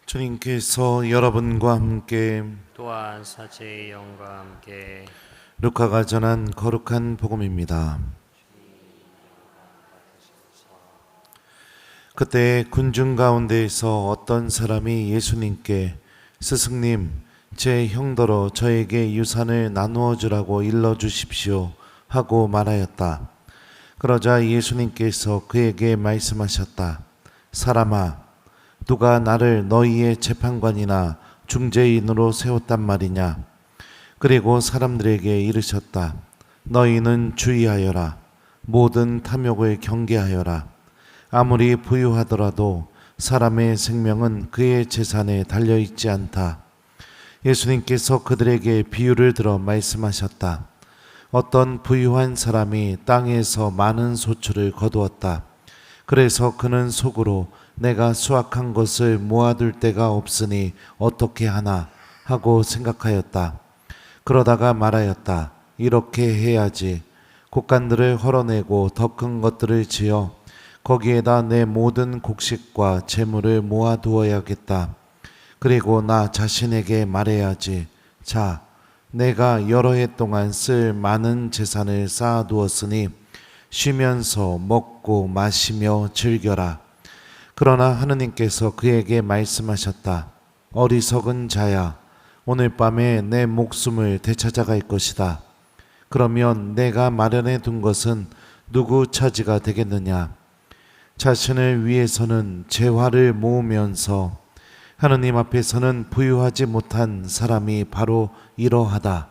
주님께서 여러분과 함께 또한 사제의 영과 함께 루카가 전한 거룩한 복음입니다. 그때 군중 가운데에서 어떤 사람이 예수님께 스승님, 제 형더러 저에게 유산을 나누어 주라고 일러 주십시오 하고 말하였다. 그러자 예수님께서 그에게 말씀하셨다. 사람아, 누가 나를 너희의 재판관이나 중재인으로 세웠단 말이냐? 그리고 사람들에게 이르셨다. 너희는 주의하여라. 모든 탐욕을 경계하여라. 아무리 부유하더라도 사람의 생명은 그의 재산에 달려있지 않다. 예수님께서 그들에게 비유를 들어 말씀하셨다. 어떤 부유한 사람이 땅에서 많은 소출을 거두었다. 그래서 그는 속으로 내가 수확한 것을 모아둘 데가 없으니 어떻게 하나 하고 생각하였다. 그러다가 말하였다. 이렇게 해야지. 곡간들을 헐어내고 더 큰 것들을 지어 거기에다 내 모든 곡식과 재물을 모아두어야겠다. 그리고 나 자신에게 말해야지. 자, 내가 여러 해 동안 쓸 많은 재산을 쌓아두었으니 쉬면서 먹고 마시며 즐겨라. 그러나 하느님께서 그에게 말씀하셨다. 어리석은 자야, 오늘 밤에 내 목숨을 되찾아갈 것이다. 그러면 내가 마련해 둔 것은 누구 차지가 되겠느냐? 자신을 위해서는 재화를 모으면서 하느님 앞에서는 부유하지 못한 사람이 바로 이러하다.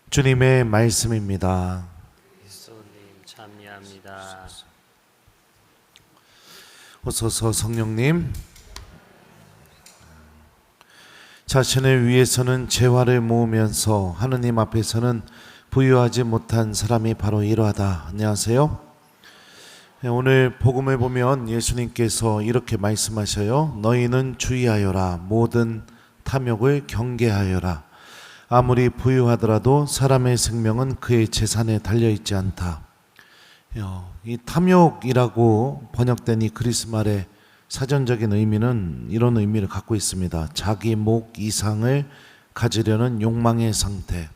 주님의 말씀입니다. 그리스도님 참여합니다. 오소서 성령님. 자신을 위해서는 재화를 모으면서 하느님 앞에서는 부유하지 못한 사람이 바로 이러하다. 안녕하세요. 오늘 복음을 보면 예수님께서 이렇게 말씀하셔요. 너희는 주의하여라. 모든 탐욕을 경계하여라. 아무리 부유하더라도 사람의 생명은 그의 재산에 달려있지 않다. 이 탐욕이라고 번역된 이 그리스 말의 사전적인 의미는 이런 의미를 갖고 있습니다. 자기 목 이상을 가지려는 욕망의 상태,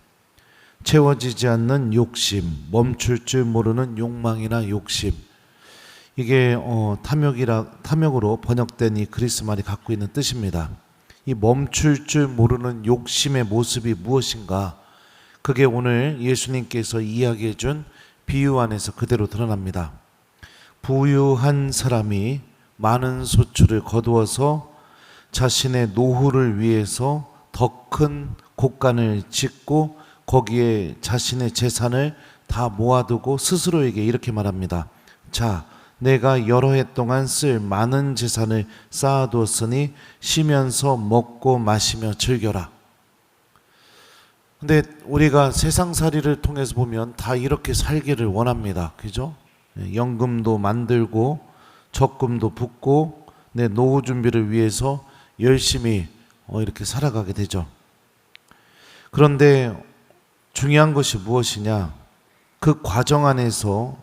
채워지지 않는 욕심, 멈출 줄 모르는 욕망이나 욕심. 이게 탐욕으로 번역된 이 그리스 말이 갖고 있는 뜻입니다. 이 멈출 줄 모르는 욕심의 모습이 무엇인가? 그게 오늘 예수님께서 이야기해 준 비유 안에서 그대로 드러납니다. 부유한 사람이 많은 소출을 거두어서 자신의 노후를 위해서 더 큰 곡간을 짓고 거기에 자신의 재산을 다 모아두고 스스로에게 이렇게 말합니다. 자, 내가 여러 해 동안 쓸 많은 재산을 쌓아두었으니 쉬면서 먹고 마시며 즐겨라. 근데 우리가 세상살이를 통해서 보면 다 이렇게 살기를 원합니다. 그죠? 연금도 만들고 적금도 붓고 내 노후 준비를 위해서 열심히 이렇게 살아가게 되죠. 그런데 중요한 것이 무엇이냐? 그 과정 안에서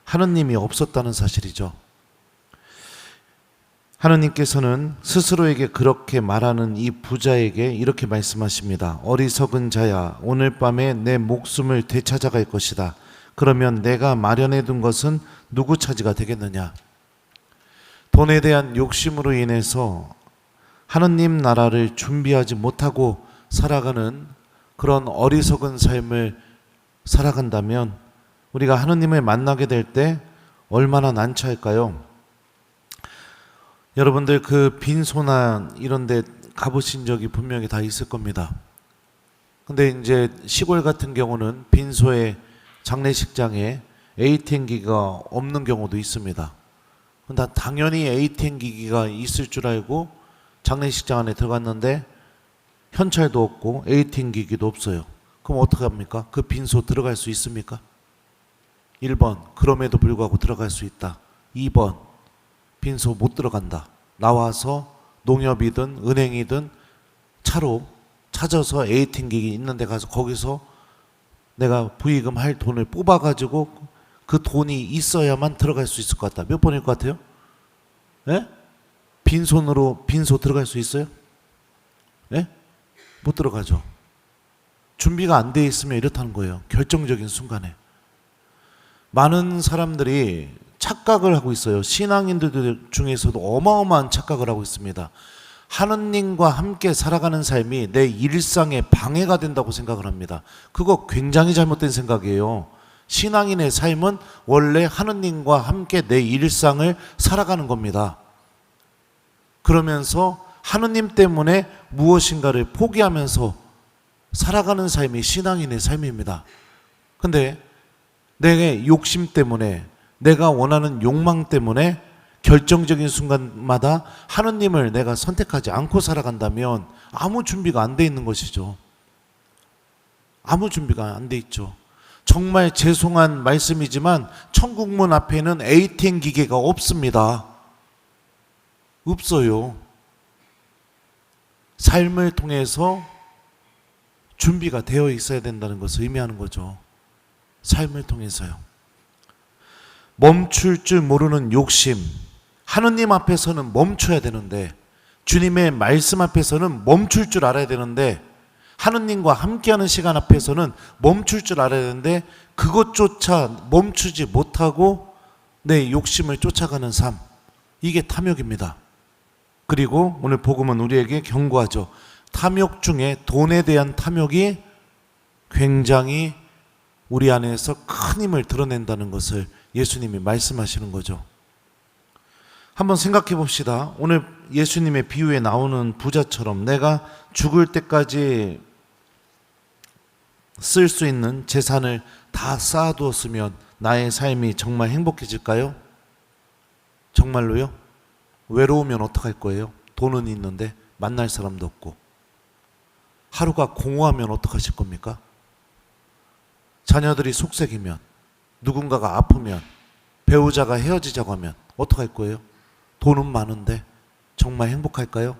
하느님이 없었다는 사실이죠. 하느님께서는 스스로에게 그렇게 말하는 이 부자에게 이렇게 말씀하십니다. 어리석은 자야, 오늘 밤에 내 목숨을 되찾아갈 것이다. 그러면 내가 마련해 둔 것은 누구 차지가 되겠느냐? 돈에 대한 욕심으로 인해서 하느님 나라를 준비하지 못하고 살아가는 그런 어리석은 삶을 살아간다면 우리가 하느님을 만나게 될 때 얼마나 난처할까요? 여러분들 그 빈소나 이런 데 가보신 적이 분명히 다 있을 겁니다. 근데 이제 시골 같은 경우는 빈소에 장례식장에 ATM 기기가 없는 경우도 있습니다. 근데 당연히 ATM 기기가 있을 줄 알고 장례식장 안에 들어갔는데 현찰도 없고 ATM 기기도 없어요. 그럼 어떻게 합니까? 그 빈소 들어갈 수 있습니까? 1번, 그럼에도 불구하고 들어갈 수 있다. 2번, 빈소 못 들어간다. 나와서 농협이든 은행이든 차로 찾아서 ATM 기기 있는 데 가서 거기서 내가 부의금 할 돈을 뽑아가지고 그 돈이 있어야만 들어갈 수 있을 것 같다. 몇 번일 것 같아요? 네? 빈손 들어갈 수 있어요? 예? 못 들어가죠. 준비가 안 돼 있으면 이렇다는 거예요. 결정적인 순간에. 많은 사람들이 착각을 하고 있어요. 신앙인들 중에서도 어마어마한 착각을 하고 있습니다. 하느님과 함께 살아가는 삶이 내 일상에 방해가 된다고 생각을 합니다. 그거 굉장히 잘못된 생각이에요. 신앙인의 삶은 원래 하느님과 함께 내 일상을 살아가는 겁니다. 그러면서 하느님 때문에 무엇인가를 포기하면서 살아가는 삶이 신앙인의 삶입니다. 근데 내 욕심 때문에, 내가 원하는 욕망 때문에 결정적인 순간마다 하느님을 내가 선택하지 않고 살아간다면 아무 준비가 안 돼 있는 것이죠. 아무 준비가 안 돼 있죠. 정말 죄송한 말씀이지만 천국문 앞에는 ATM 기계가 없습니다. 없어요. 삶을 통해서 준비가 되어 있어야 된다는 것을 의미하는 거죠. 삶을 통해서요. 멈출 줄 모르는 욕심. 하느님 앞에서는 멈춰야 되는데, 주님의 말씀 앞에서는 멈출 줄 알아야 되는데, 하느님과 함께하는 시간 앞에서는 멈출 줄 알아야 되는데 그것조차 멈추지 못하고 내 욕심을 쫓아가는 삶. 이게 탐욕입니다. 그리고 오늘 복음은 우리에게 경고하죠. 탐욕 중에 돈에 대한 탐욕이 굉장히 우리 안에서 큰 힘을 드러낸다는 것을 예수님이 말씀하시는 거죠. 한번 생각해 봅시다. 오늘 예수님의 비유에 나오는 부자처럼 내가 죽을 때까지 쓸 수 있는 재산을 다 쌓아두었으면 나의 삶이 정말 행복해질까요? 정말로요? 외로우면 어떡할 거예요? 돈은 있는데 만날 사람도 없고. 하루가 공허하면 어떡하실 겁니까? 자녀들이 속색이면, 누군가가 아프면, 배우자가 헤어지자고 하면 어떡할 거예요? 돈은 많은데 정말 행복할까요?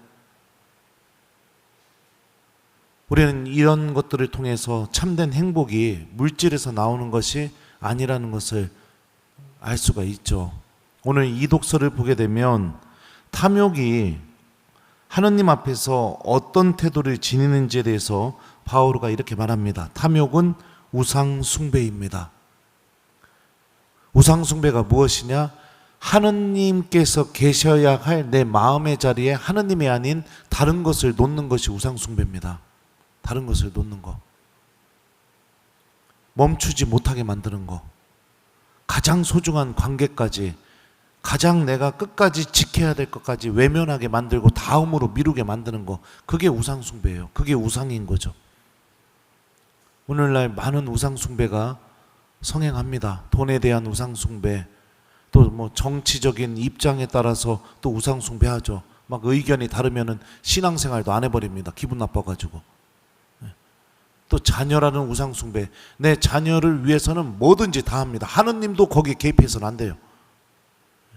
우리는 이런 것들을 통해서 참된 행복이 물질에서 나오는 것이 아니라는 것을 알 수가 있죠. 오늘 이 독서를 보게 되면 탐욕이 하느님 앞에서 어떤 태도를 지니는지에 대해서 바오로가 이렇게 말합니다. 탐욕은 우상 숭배입니다. 우상 숭배가 무엇이냐? 하느님께서 계셔야 할 내 마음의 자리에 하느님이 아닌 다른 것을 놓는 것이 우상 숭배입니다. 다른 것을 놓는 거. 멈추지 못하게 만드는 거. 가장 소중한 관계까지, 가장 내가 끝까지 지켜야 될 것까지 외면하게 만들고 다음으로 미루게 만드는 거. 그게 우상 숭배예요. 그게 우상인 거죠. 오늘날 많은 우상 숭배가 성행합니다. 돈에 대한 우상 숭배, 또 뭐 정치적인 입장에 따라서 또 우상 숭배하죠. 막 의견이 다르면은 신앙생활도 안 해버립니다. 기분 나빠가지고. 또 자녀라는 우상 숭배. 내 자녀를 위해서는 뭐든지 다 합니다. 하느님도 거기에 개입해서는 안 돼요.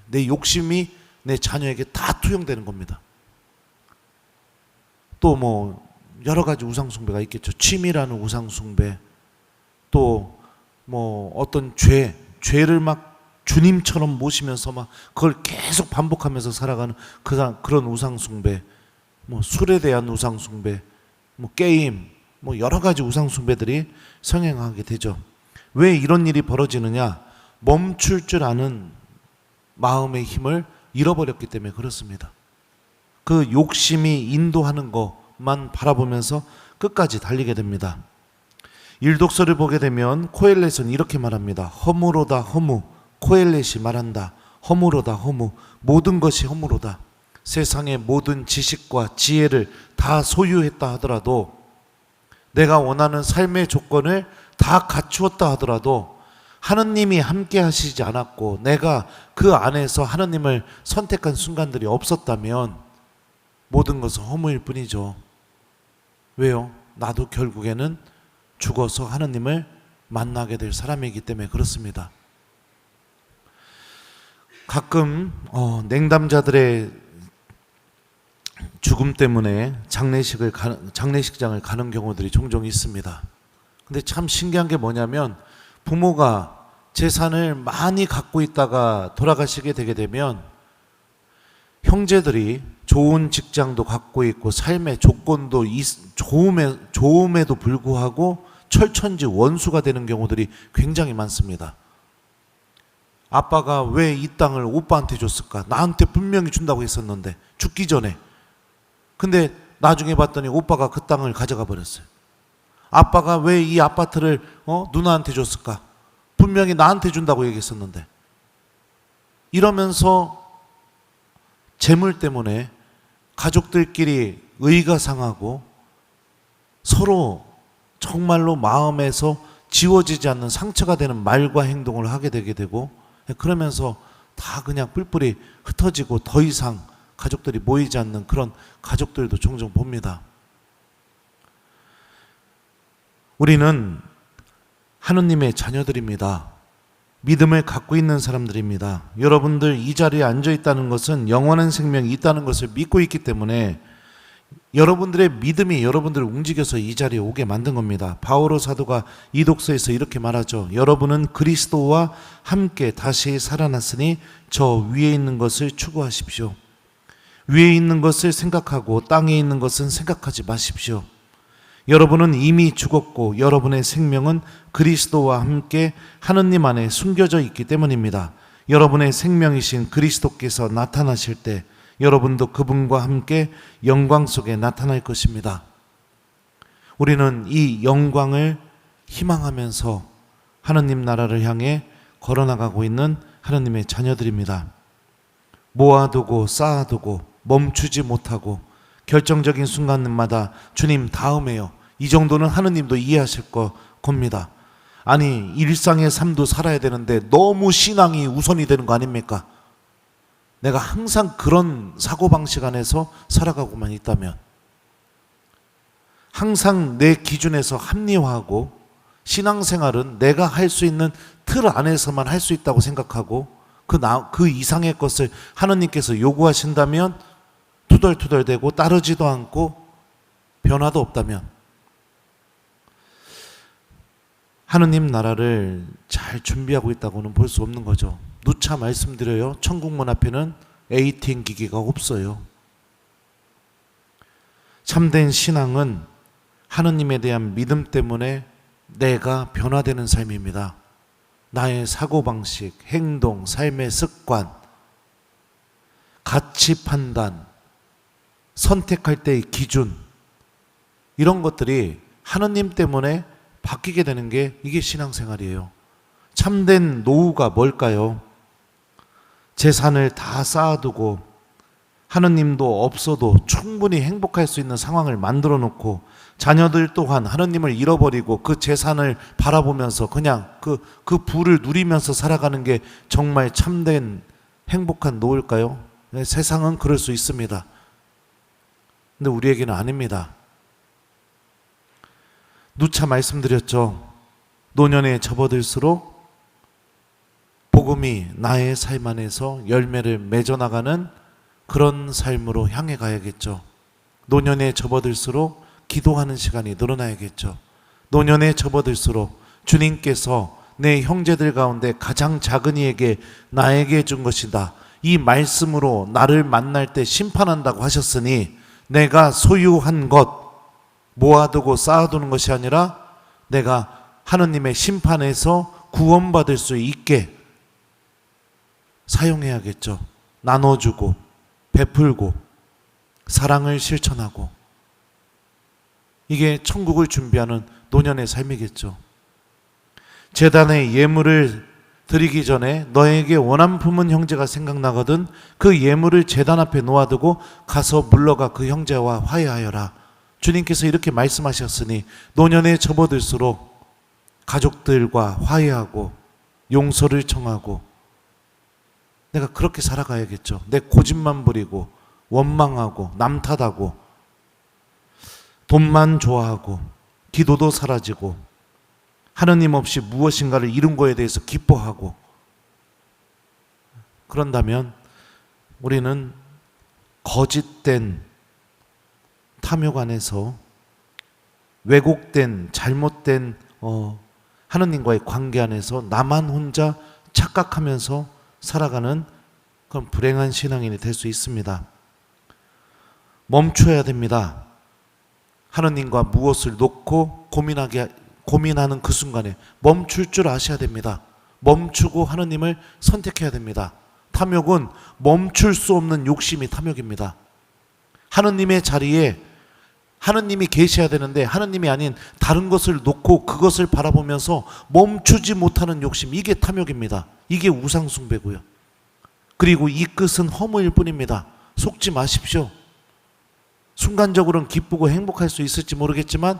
내 욕심이 내 자녀에게 다 투영되는 겁니다. 또 뭐 여러 가지 우상 숭배가 있겠죠. 취미라는 우상 숭배. 또 뭐 어떤 죄를 막 주님처럼 모시면서 막 그걸 계속 반복하면서 살아가는 그런 우상 숭배. 뭐 술에 대한 우상 숭배. 뭐 게임, 뭐 여러 가지 우상 숭배들이 성행하게 되죠. 왜 이런 일이 벌어지느냐? 멈출 줄 아는 마음의 힘을 잃어버렸기 때문에 그렇습니다. 그 욕심이 인도하는 것만 바라보면서 끝까지 달리게 됩니다. 일독서를 보게 되면 코엘렛은 이렇게 말합니다. 허무로다 허무. 코엘렛이 말한다. 허무로다 허무. 모든 것이 허무로다. 세상의 모든 지식과 지혜를 다 소유했다 하더라도, 내가 원하는 삶의 조건을 다 갖추었다 하더라도 하느님이 함께 하시지 않았고 내가 그 안에서 하느님을 선택한 순간들이 없었다면 모든 것은 허무일 뿐이죠. 왜요? 나도 결국에는 죽어서 하느님을 만나게 될 사람이기 때문에 그렇습니다. 가끔 냉담자들의 죽음 때문에 장례식장을 가는 경우들이 종종 있습니다. 근데 참 신기한 게 뭐냐면, 부모가 재산을 많이 갖고 있다가 돌아가시게 되게 되면 형제들이 좋은 직장도 갖고 있고 삶의 조건도 좋음에도 불구하고 철천지 원수가 되는 경우들이 굉장히 많습니다. 아빠가 왜 이 땅을 오빠한테 줬을까? 나한테 분명히 준다고 했었는데, 죽기 전에. 근데 나중에 봤더니 오빠가 그 땅을 가져가 버렸어요. 아빠가 왜 이 아파트를 누나한테 줬을까? 분명히 나한테 준다고 얘기했었는데. 이러면서 재물 때문에 가족들끼리 의가 상하고 서로 정말로 마음에서 지워지지 않는 상처가 되는 말과 행동을 하게 되게 되고, 그러면서 다 그냥 뿔뿔이 흩어지고 더 이상 가족들이 모이지 않는 그런 가족들도 종종 봅니다. 우리는 하느님의 자녀들입니다. 믿음을 갖고 있는 사람들입니다. 여러분들 이 자리에 앉아 있다는 것은 영원한 생명이 있다는 것을 믿고 있기 때문에 여러분들의 믿음이 여러분들을 움직여서 이 자리에 오게 만든 겁니다. 바오로 사도가 이 독서에서 이렇게 말하죠. 여러분은 그리스도와 함께 다시 살아났으니 저 위에 있는 것을 추구하십시오. 위에 있는 것을 생각하고 땅에 있는 것은 생각하지 마십시오. 여러분은 이미 죽었고 여러분의 생명은 그리스도와 함께 하느님 안에 숨겨져 있기 때문입니다. 여러분의 생명이신 그리스도께서 나타나실 때 여러분도 그분과 함께 영광 속에 나타날 것입니다. 우리는 이 영광을 희망하면서 하느님 나라를 향해 걸어나가고 있는 하느님의 자녀들입니다. 모아두고 쌓아두고 멈추지 못하고 결정적인 순간마다 주님 다음에요. 이 정도는 하느님도 이해하실 겁니다. 아니 일상의 삶도 살아야 되는데 너무 신앙이 우선이 되는 거 아닙니까? 내가 항상 그런 사고방식 안에서 살아가고만 있다면, 항상 내 기준에서 합리화하고 신앙생활은 내가 할 수 있는 틀 안에서만 할 수 있다고 생각하고 그 이상의 것을 하느님께서 요구하신다면 투덜투덜대고 따르지도 않고 변화도 없다면 하느님 나라를 잘 준비하고 있다고는 볼 수 없는 거죠. 누차 말씀드려요. 천국문 앞에는 ATM 기기가 없어요. 참된 신앙은 하느님에 대한 믿음 때문에 내가 변화되는 삶입니다. 나의 사고방식, 행동, 삶의 습관, 가치 판단, 선택할 때의 기준, 이런 것들이 하느님 때문에 바뀌게 되는 게 이게 신앙생활이에요. 참된 노후가 뭘까요? 재산을 다 쌓아두고 하느님도 없어도 충분히 행복할 수 있는 상황을 만들어 놓고 자녀들 또한 하느님을 잃어버리고 그 재산을 바라보면서 그냥 그 부를 누리면서 살아가는 게 정말 참된 행복한 노후일까요? 세상은 그럴 수 있습니다. 근데 우리에게는 아닙니다. 누차 말씀드렸죠. 노년에 접어들수록 복음이 나의 삶 안에서 열매를 맺어나가는 그런 삶으로 향해 가야겠죠. 노년에 접어들수록 기도하는 시간이 늘어나야겠죠. 노년에 접어들수록 주님께서 내 형제들 가운데 가장 작은 이에게 나에게 준 것이다, 이 말씀으로 나를 만날 때 심판한다고 하셨으니 내가 소유한 것 모아두고 쌓아두는 것이 아니라 내가 하느님의 심판에서 구원받을 수 있게 사용해야겠죠. 나눠주고 베풀고 사랑을 실천하고, 이게 천국을 준비하는 노년의 삶이겠죠. 제단에 예물을 드리기 전에 너에게 원한 품은 형제가 생각나거든 그 예물을 제단 앞에 놓아두고 가서 물러가 그 형제와 화해하여라. 주님께서 이렇게 말씀하셨으니 노년에 접어들수록 가족들과 화해하고 용서를 청하고 내가 그렇게 살아가야겠죠. 내 고집만 부리고 원망하고 남 탓하고 돈만 좋아하고 기도도 사라지고 하느님 없이 무엇인가를 이룬 거에 대해서 기뻐하고, 그런다면 우리는 거짓된 탐욕 안에서 왜곡된 잘못된 하느님과의 관계 안에서 나만 혼자 착각하면서 살아가는 그럼 불행한 신앙인이 될 수 있습니다. 멈춰야 됩니다. 하느님과 무엇을 놓고 고민하는 그 순간에 멈출 줄 아셔야 됩니다. 멈추고 하느님을 선택해야 됩니다. 탐욕은 멈출 수 없는 욕심이 탐욕입니다. 하느님의 자리에 하느님이 계셔야 되는데 하느님이 아닌 다른 것을 놓고 그것을 바라보면서 멈추지 못하는 욕심, 이게 탐욕입니다. 이게 우상숭배고요. 그리고 이 끝은 허무일 뿐입니다. 속지 마십시오. 순간적으로는 기쁘고 행복할 수 있을지 모르겠지만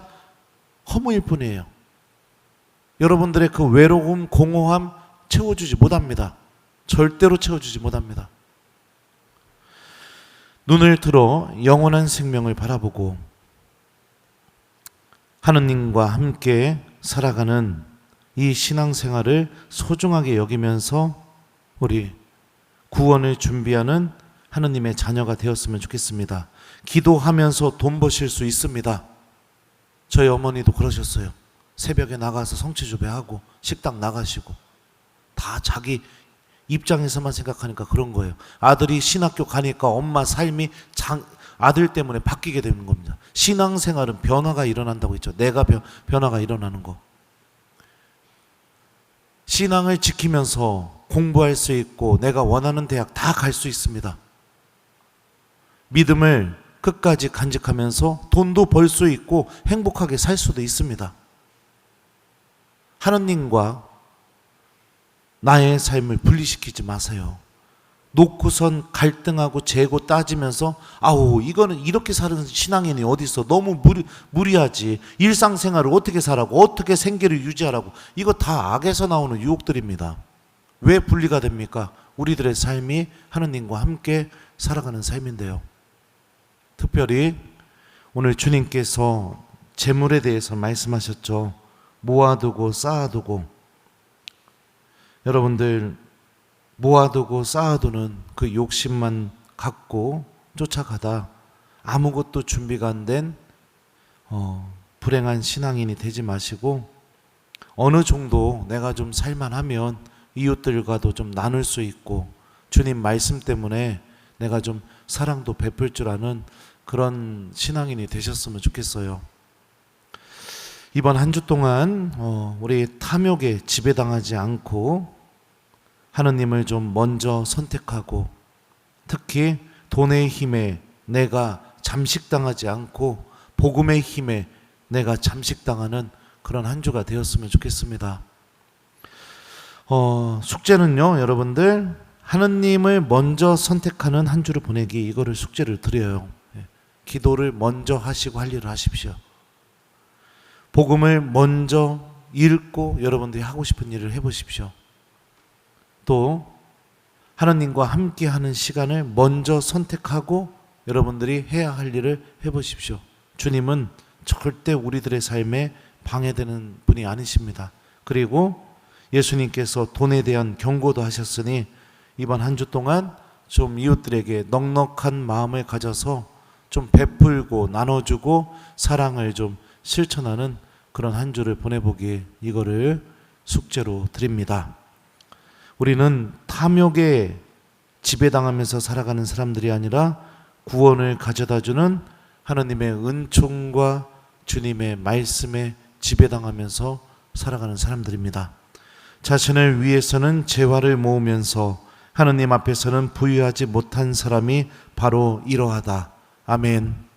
허무일 뿐이에요. 여러분들의 그 외로움, 공허함 채워주지 못합니다. 절대로 채워주지 못합니다. 눈을 들어 영원한 생명을 바라보고 하느님과 함께 살아가는 이 신앙생활을 소중하게 여기면서 우리 구원을 준비하는 하느님의 자녀가 되었으면 좋겠습니다. 기도하면서 돈 버실 수 있습니다. 저희 어머니도 그러셨어요. 새벽에 나가서 성취주배하고 식당 나가시고 다 자기 입장에서만 생각하니까 그런 거예요. 아들이 신학교 가니까 엄마 삶이 아들 때문에 바뀌게 되는 겁니다. 신앙생활은 변화가 일어난다고 했죠. 내가 변화가 일어나는 거. 신앙을 지키면서 공부할 수 있고 내가 원하는 대학 다 갈 수 있습니다. 믿음을 끝까지 간직하면서 돈도 벌 수 있고 행복하게 살 수도 있습니다. 하느님과 나의 삶을 분리시키지 마세요. 놓고선 갈등하고 재고 따지면서 아우 이거는 이렇게 사는 신앙인이 어디 있어, 너무 무리하지, 일상생활을 어떻게 살라고, 어떻게 생계를 유지하라고, 이거 다 악에서 나오는 유혹들입니다. 왜 분리가 됩니까? 우리들의 삶이 하느님과 함께 살아가는 삶인데요. 특별히 오늘 주님께서 재물에 대해서 말씀하셨죠. 모아두고 쌓아두고. 여러분들 모아두고 쌓아두는 그 욕심만 갖고 쫓아가다 아무것도 준비가 안 된 불행한 신앙인이 되지 마시고 어느 정도 내가 좀 살만하면 이웃들과도 좀 나눌 수 있고 주님 말씀 때문에 내가 좀 사랑도 베풀 줄 아는 그런 신앙인이 되셨으면 좋겠어요. 이번 한 주 동안 우리 탐욕에 지배당하지 않고 하느님을 좀 먼저 선택하고 특히 돈의 힘에 내가 잠식당하지 않고 복음의 힘에 내가 잠식당하는 그런 한 주가 되었으면 좋겠습니다. 숙제는요, 여러분들 하느님을 먼저 선택하는 한 주를 보내기, 이거를 숙제를 드려요. 기도를 먼저 하시고 할 일을 하십시오. 복음을 먼저 읽고 여러분들이 하고 싶은 일을 해보십시오. 또 하느님과 함께하는 시간을 먼저 선택하고 여러분들이 해야 할 일을 해보십시오. 주님은 절대 우리들의 삶에 방해되는 분이 아니십니다. 그리고 예수님께서 돈에 대한 경고도 하셨으니 이번 한 주 동안 좀 이웃들에게 넉넉한 마음을 가져서 좀 베풀고 나눠주고 사랑을 좀 실천하는 그런 한 주를 보내보기, 이거를 숙제로 드립니다. 우리는 탐욕에 지배당하면서 살아가는 사람들이 아니라 구원을 가져다주는 하느님의 은총과 주님의 말씀에 지배당하면서 살아가는 사람들입니다. 자신을 위해서는 재화를 모으면서 하느님 앞에서는 부유하지 못한 사람이 바로 이러하다. 아멘.